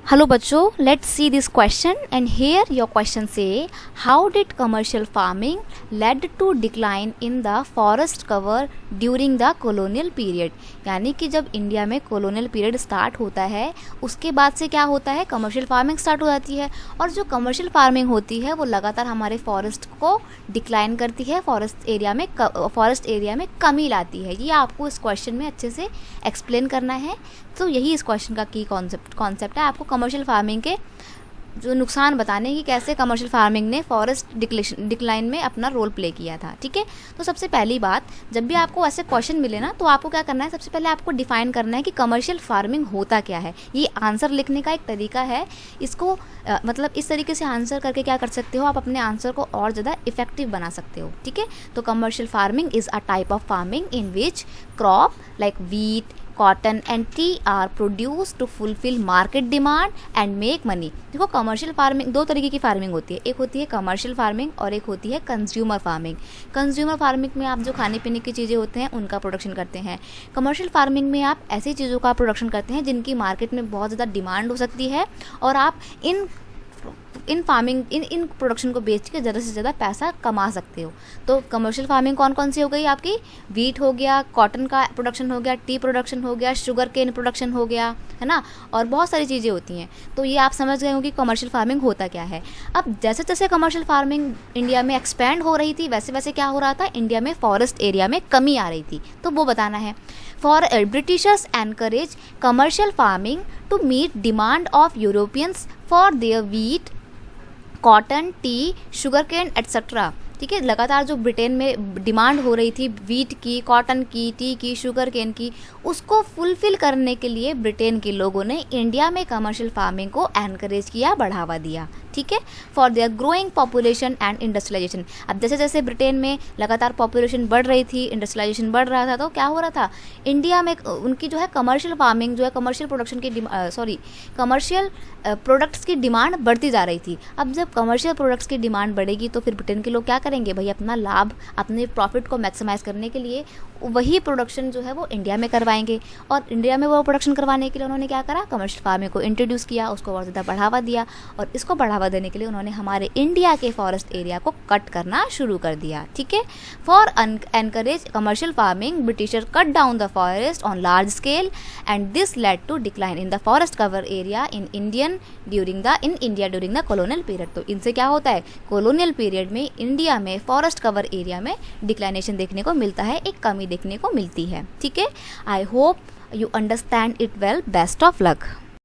Hello बच्चों, let's see this question and here your question say how did commercial farming led to decline in the forest cover during the colonial period। यानी कि जब India में colonial period start होता है उसके बाद से क्या होता है, कमर्शियल फार्मिंग स्टार्ट हो जाती है और जो कमर्शियल फार्मिंग होती है वो लगातार हमारे फॉरेस्ट को डिक्लाइन करती है, फॉरेस्ट एरिया में कमी लाती है। ये आपको इस क्वेश्चन में अच्छे से एक्सप्लेन करना है। तो यही इस क्वेश्चन का की कॉन्सेप्ट है, आपको कमर्शियल फार्मिंग के जो नुकसान बताने कि कैसे कमर्शियल फार्मिंग ने फॉरेस्ट डिक्लाइन में अपना रोल प्ले किया था। ठीक है, तो सबसे पहली बात, जब भी आपको ऐसे क्वेश्चन मिले ना तो आपको क्या करना है, सबसे पहले आपको डिफाइन करना है कि कमर्शियल फार्मिंग होता क्या है। ये आंसर लिखने का एक तरीका है, इसको मतलब इस तरीके से आंसर करके क्या कर सकते हो, आप अपने आंसर को और ज़्यादा इफेक्टिव बना सकते हो। ठीक है, तो commercial farming is a type of farming in which crop like wheat, cotton and tea are produce to fulfil market demand and make money. देखो, कमर्शियल फार्मिंग दो तरीके की फार्मिंग होती है, एक होती है कमर्शियल फार्मिंग और एक होती है कंज्यूमर फार्मिंग। कंज्यूमर फार्मिंग में आप जो खाने पीने की चीज़ें होते हैं उनका प्रोडक्शन करते हैं। कमर्शियल फार्मिंग में आप ऐसी चीज़ों का प्रोडक्शन करते हैं जिनकी मार्केट में बहुत ज़्यादा डिमांड हो सकती है और आप इन प्रोडक्शन को बेच के ज़्यादा से ज़्यादा पैसा कमा सकते हो। तो कमर्शियल फार्मिंग कौन कौन सी हो गई आपकी, वीट हो गया, कॉटन का प्रोडक्शन हो गया, टी प्रोडक्शन हो गया, शुगर केन प्रोडक्शन हो गया, है ना, और बहुत सारी चीज़ें होती हैं। तो ये आप समझ गए हो कि कमर्शियल फार्मिंग होता क्या है। अब जैसे जैसे कमर्शियल फार्मिंग इंडिया में एक्सपेंड हो रही थी वैसे वैसे क्या हो रहा था, इंडिया में फॉरेस्ट एरिया में कमी आ रही थी, तो वो बताना है। Britishers encourage commercial farming to meet demand of Europeans for their wheat, cotton, tea, sugarcane etcetera. ठीक है, लगातार जो ब्रिटेन में डिमांड हो रही थी वीट की, कॉटन की, टी की, शुगर केन की, उसको फुलफिल करने के लिए ब्रिटेन के लोगों ने इंडिया में कमर्शियल फार्मिंग को एनकरेज किया, बढ़ावा दिया। ठीक है, for their growing population and industrialisation. अब जैसे जैसे ब्रिटेन में लगातार पॉपुलेशन बढ़ रही थी, इंडस्ट्रियलाइजेशन बढ़ रहा था, तो क्या हो रहा था, इंडिया में उनकी जो है कमर्शियल फार्मिंग जो है कमर्शियल प्रोडक्शन की कमर्शियल प्रोडक्ट्स की डिमांड बढ़ती जा रही थी। अब जब कमर्शियल प्रोडक्ट्स की डिमांड बढ़ेगी तो फिर ब्रिटेन के लोग क्या करेंगे भाई, अपना लाभ, अपने प्रॉफिट को मैक्सिमाइज़ करने के लिए वही प्रोडक्शन जो है वो इंडिया में करवाएंगे। और इंडिया में वो प्रोडक्शन करवाने के लिए उन्होंने क्या करा, कमर्शियल फार्मिंग को इंट्रोड्यूस किया, उसको और ज़्यादा बढ़ावा दिया और इसको बढ़ावा देने के लिए उन्होंने हमारे इंडिया के फॉरेस्ट एरिया को कट करना शुरू कर दिया। ठीक है, for encourage commercial farming Britisher cut down the forest on large scale and this led to decline in the forest cover area in India during the colonial period. तो इनसे क्या होता है, कॉलोनियल पीरियड में इंडिया में forest cover area में declination देखने को मिलता है, एक कमी देखने को मिलती है। ठीक है, I hope you understand it well. Best of luck.